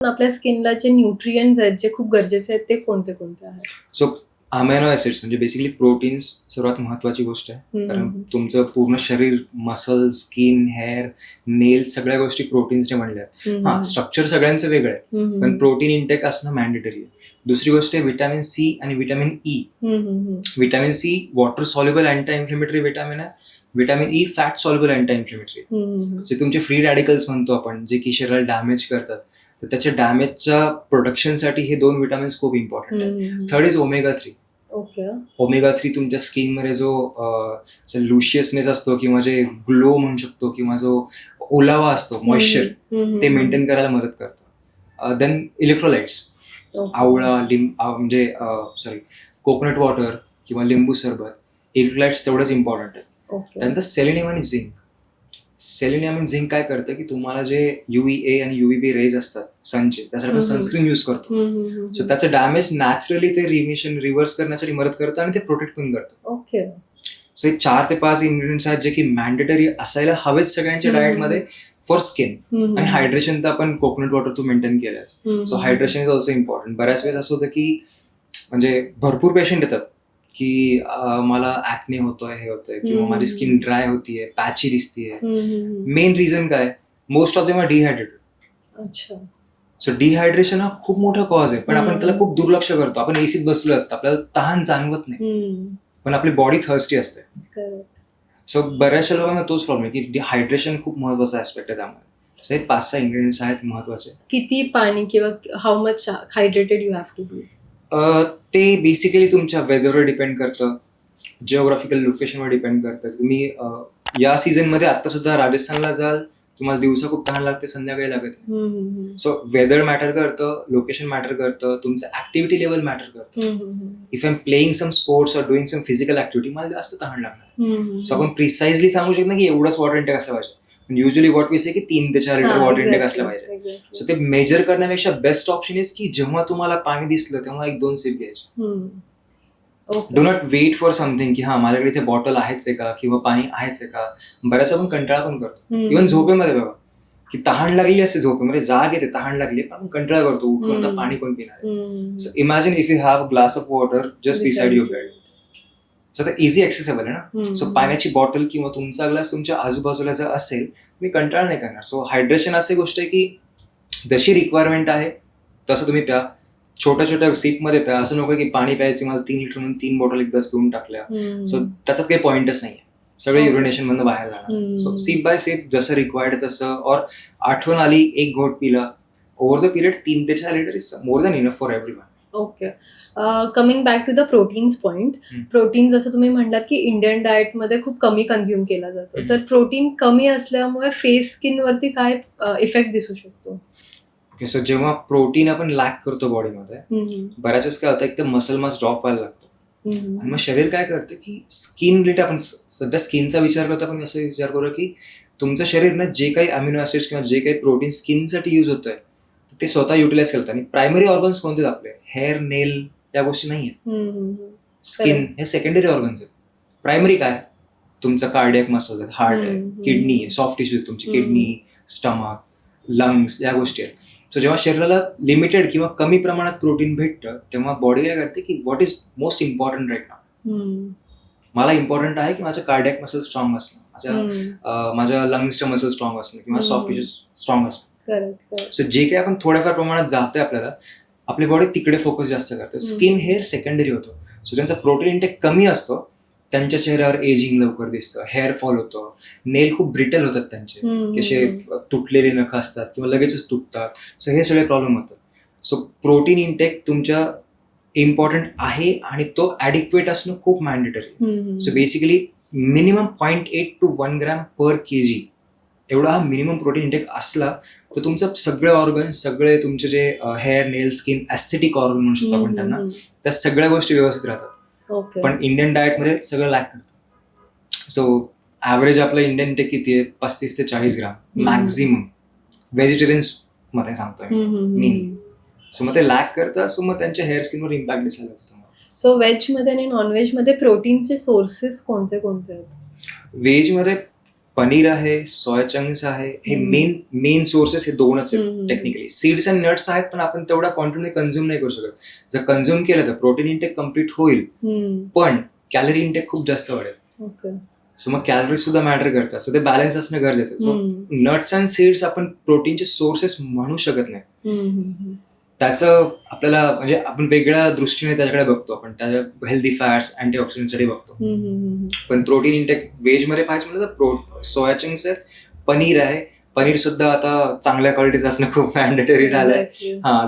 आपल्या स्किनला जे न्यूट्रिएंट्स आहेत, जे खूप गरजेचे आहेत, ते कोणते कोणते आहेत? सो अमिनो ऍसिड्स म्हणजे बेसिकली प्रोटीन्स सर्वात महत्वाची गोष्ट आहे. कारण तुमचं पूर्ण शरीर, मसल, स्किन, हेअर, नेल्स सगळ्या गोष्टी प्रोटीन्सने बनल्या आहेत. हा, स्ट्रक्चर सगळ्यांचं वेगळं आहे, पण प्रोटीन इंटेक असणं मॅन्डेटरी आहे. दुसरी गोष्ट आहे व्हिटॅमिन सी आणि vitamin E. Vitamin C water soluble anti inflammatory vitamin आहे. Vitamin E fat soluble anti inflammatory. जे तुमचे फ्री रॅडिकल्स म्हणतो आपण, जे की शरीराला डॅमेज करतात, तर त्याच्या डॅमेजच्या प्रोडक्शनसाठी हे दोन व्हिटॅमिन्स खूप इम्पॉर्टंट आहेत. Third is omega 3. ओमेगा 3 तुमच्या स्किनमध्ये जो लुशियसनेस असतो किंवा जे ग्लो म्हणू शकतो किंवा जो ओलावा असतो, मॉइश्चर, ते मेंटेन करायला मदत करतं. देन इलेक्ट्रोलाइट्स, आवळा, म्हणजे कोकोनट वॉटर किंवा लिंबू सरबत, इलेक्ट्रोलाइट्स तेवढंच इम्पॉर्टंट आहे. त्यानंतर सेलेनियम आणि झिंक. सेलेनियम आणि झिंक काय करतं की तुम्हाला जे UVA आणि UVB रेज असतात सनचे, त्यासाठी आपण सनस्क्रीन यूज करतो. सो त्याचं डॅमेज नॅचरली ते रिव्हर्स करण्यासाठी मदत करतं आणि ते प्रोटेक्ट पण करतं. सो हे 4 ते 5 इन्ग्रेडियंट्स आहेत जे की मॅन्डेटरी असायला हवेत सगळ्यांच्या डाएटमध्ये फॉर स्किन. आणि हायड्रेशन तर आपण कोकोनट वॉटर तू मेंटेन केलंय. So hydration is also important. बऱ्याच वेळेस असं होतं की म्हणजे भरपूर पेशंट येतात की मला ऍक्ने होतोय, हे होतोय, किंवा माझी स्किन ड्राय होतीये, पॅची दिसतीये. मेन रिझन काय? Most of them are dehydrated. So dehydration हा खूप मोठा कॉज आहे, पण आपण त्याला खूप दुर्लक्ष करतो. आपण एसीत बसलो, आपल्याला तहान जाणवत नाही, पण आपली बॉडी थर्स्टी असते. सो बऱ्याचशा लोकांना तोच प्रॉब्लेम आहे की हायड्रेशन खूप महत्वाचा ऍस्पेक्ट आहे त्यामध्ये. सो हे 5-6 इन्ग्रेडियंट्स आहेत महत्वाचे. किती पाणी किंवा how much hydrated you have to be? ते बेसिकली तुमच्या वेदरवर डिपेंड करतं, जिओग्राफिकल लोकेशनवर डिपेंड करतं. तुम्ही या सीझन मध्ये आता सुद्धा राजस्थानला जाल, तुम्हाला दिवसा खूप तहान लागते, संध्याकाळी लागत नाही. सो वेदर मॅटर करतं, लोकेशन मॅटर करतं, तुमचं ऍक्टिव्हिटी लेवल मॅटर करतं. If I am playing some sports or doing some physical activity, मला जास्त तहान लागणार. सो आपण प्रिसाइजली सांगू शकतो की एवढंच वॉटर इंटेक असलं पाहिजे. युजली वॉट वी से की 3 ते 4 लिटर वॉटर इंटेक असलं पाहिजे. सो ते मेजर करण्यापेक्षा बेस्ट ऑप्शन इज की जेव्हा तुम्हाला पाणी दिसलं तेव्हा 1-2 सिप घ्यायचं. Do not wait for something की हा माझ्याकडे इथे बॉटल आहेच आहे का किंवा पाणी आहेच आहे का. बऱ्याच आपण कंटाळा पण करतो. इव्हन झोपेमध्ये बघा की तहान लागली असते, झोपेमध्ये जाग येते, तहान लागली, पण कंटाळा करतो, उठून आता पाणी कोण पिणार. So imagine if you have glass of water just beside your bed. So आता इझी ऍक्सेसेबल आहे ना. सो पाण्याची बॉटल किंवा तुमचा ग्लास तुमच्या आजूबाजूला जर असेल, तुम्ही कंटाळा नाही करणार. सो हायड्रेशन अशी गोष्ट आहे की जशी रिक्वायरमेंट आहे तसं तुम्ही प्या. छोट्या छोट्या सीप मध्ये प्या. असं नको की पाणी प्यायचे मला 3 लिटर म्हणून 3 बॉटल एकदाच पिऊन टाकल्या. सो त्याच्यात काही पॉइंटच नाहीये. सगळे युरिनेशन मधून बाहेर जाणार. सो सीप बाय सीप जसं रिक्वायर्ड तसं, और आठवण आली एक घोट पिला, ओव्हर द पिरियड 3 ते 4 litre is more than enough for everyone. Okay. Coming back to the proteins point. Protein जसं तुम्ही म्हणलात की इंडियन डाएट मध्ये खूप कमी कन्झ्युम केला जातो, तर प्रोटीन कमी असल्यामुळे फेस स्किन वरती काय इफेक्ट दिसू शकतो? सो जेव्हा प्रोटीन आपण लॅक करतो बॉडीमध्ये, बऱ्याच वेळेस काय होतं, एक तर मसल मास ड्रॉप व्हायला लागतो. आणि मग शरीर काय करतं की स्किन रिलेटेड, आपण सध्या स्किनचा विचार करतो, आपण असं विचार करू की तुमचं शरीर ना जे काही अमिनो ऍसिड्स किंवा जे काही प्रोटीन स्किनसाठी युज होतंय ते स्वतः युटिलाइज करतात. आणि प्रायमरी ऑर्गन्स कोणते आपले? हेअर, नेल, या गोष्टी नाहीये. स्किन हे सेकंडरी ऑर्गन्स आहेत. प्रायमरी काय? तुमचा कार्डियक मसल्स आहेत, हार्ट आहे, किडनी आहे, सॉफ्ट टिश्यू आहे तुमची, किडनी, स्टमक, लंग्स, या गोष्टी आहेत. सो जेव्हा शरीराला लिमिटेड किंवा कमी प्रमाणात प्रोटीन भेटतं, तेव्हा बॉडी काय करते की what is most important right now. मला इम्पॉर्टंट आहे की माझं कार्डियक मसल स्ट्रॉंग असणं, माझ्या लंग्सच्या मसल स्ट्रॉंग असणं किंवा सॉफ्ट टिश्यू स्ट्रॉंग असणं. सो जे काही आपण थोड्याफार प्रमाणात जातंय आपल्याला, आपली बॉडी तिकडे फोकस जास्त करते. स्किन हेअर सेकंडरी होतो. सो ज्यांचा प्रोटीन इंटेक कमी असतो त्यांच्या चेहऱ्यावर एजिंग लवकर दिसतं, हेअर फॉल होतो, नेल खूप ब्रिटल होतात त्यांचे, कसे तुटलेले नख असतात किंवा लगेचच तुटतात. सो हे सगळे प्रॉब्लेम होतात. सो प्रोटीन इंटेक तुमच्या इम्पॉर्टंट आहे आणि तो ॲडिक्वेट असणं खूप mandatory. So basically minimum 0.8 to 1 gram per kg एवढा हा मिनिमम प्रोटीन इंटेक असला तर तुमचं सगळे ऑर्गन्स, सगळे तुमचे जे हेअर, नेल, स्किन, ॲस्थेटिक ऑर्गन म्हणू शकतो आपण त्यांना, त्या सगळ्या गोष्टी व्यवस्थित राहतात. पण इंडियन डाएटमध्ये सगळं लॅक करतं. सो ॲव्हरेज आपलं इंडियन इंटेक किती आहे? 35 ते 40 ग्राम मॅक्झिमम. व्हेजिटेरियन्स मध्ये सांगतोय मी. सो मग ते लॅक करतं. सो मग त्यांच्या हेअर स्किनवर इम्पॅक्ट दिसायला लागतो. सो व्हेज मध्ये आणि नॉन व्हेज मध्ये प्रोटीनचे सोर्सेस कोणते कोणते आहेत? व्हेज मध्ये पनीर आहे, सोया चंक्स आहे, हे मेन सोर्सेस हे दोनच आहेत टेक्निकली. सीड्स अँड नट्स आहेत, पण आपण तेवढ्या क्वांटिटीमध्ये कन्झ्युम नाही करू शकत. जर कन्झ्युम केलं तर प्रोटीन इंटेक कम्प्लीट होईल, पण कॅलरी इंटेक खूप जास्त वाढेल. ओके. सो मग कॅलरीज सुद्धा मॅटर करतात. सो ते बॅलन्स असणं गरजेचं आहे. सो नट्स अँड सीड्स आपण प्रोटीनचे सोर्सेस म्हणू शकत नाही. त्याचं आपल्याला म्हणजे आपण वेगळ्या दृष्टीने त्याच्याकडे बघतो. आपण त्याच्या हेल्दी फॅट्स, अँटीऑक्सिडंटसाठी बघतो. पण प्रोटीन इंटेक व्हेजमध्ये पाहायचं म्हणलं तर सोया चंक्स आहेत, पनीर आहे. पनीर सुद्धा आता चांगल्या क्वालिटीचं असणं खूप मॅन्डेटरी झालंय.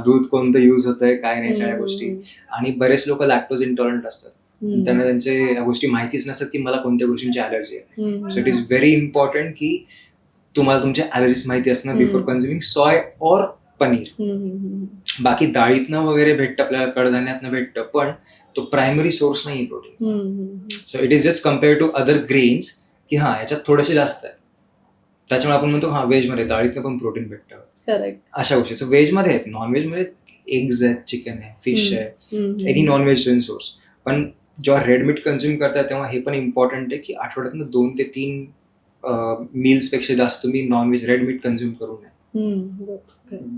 दूध कोणतं युज होतंय, काय नाही, सगळ्या गोष्टी. आणि बरेच लोक लॅक्टोज इंटॉलरंट असतात, त्यांना त्यांच्या गोष्टी माहितीच नसतात की मला कोणत्या गोष्टींची अलर्जी आहे. So it is very important की तुम्हाला तुमच्या अलर्जीज माहिती असणं before consuming soy or paneer. बाकी डाळीतनं वगैरे भेटतं, आपल्याला कडधान्यातनं भेटतं, पण तो प्रायमरी सोर्स नाही protein. So it is just compare to other grains की याच्यात थोडेसे जास्त आहे. त्याच्यामुळे आपण म्हणतो व्हेजमध्ये डाळीतनं पण प्रोटीन भेटतं. करेक्ट. अशा गोष्टी. सो व्हेजमध्ये आहेत, नॉनव्हेजमध्ये एग्ज आहेत, चिकन आहे, फिश आहे, एनी नॉन व्हेजिटेरियन सोर्स. पण जेव्हा रेड मीट कन्झ्युम करतात तेव्हा हे पण इम्पॉर्टंट आहे की आठवड्यातनं 2 ते 3 मील्स पेक्षा जास्त तुम्ही नॉनव्हेज रेड मीट कन्झ्युम करू नये.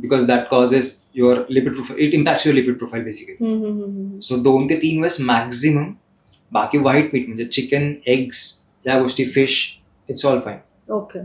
Because that causes your lipid profile, it impacts your lipid profile basically. So 2 ते 3 वेळेस मॅक्झिमम. बाकी व्हाईट मीट म्हणजे चिकन, एग्स, या गोष्टी, fish, it's all fine. Okay.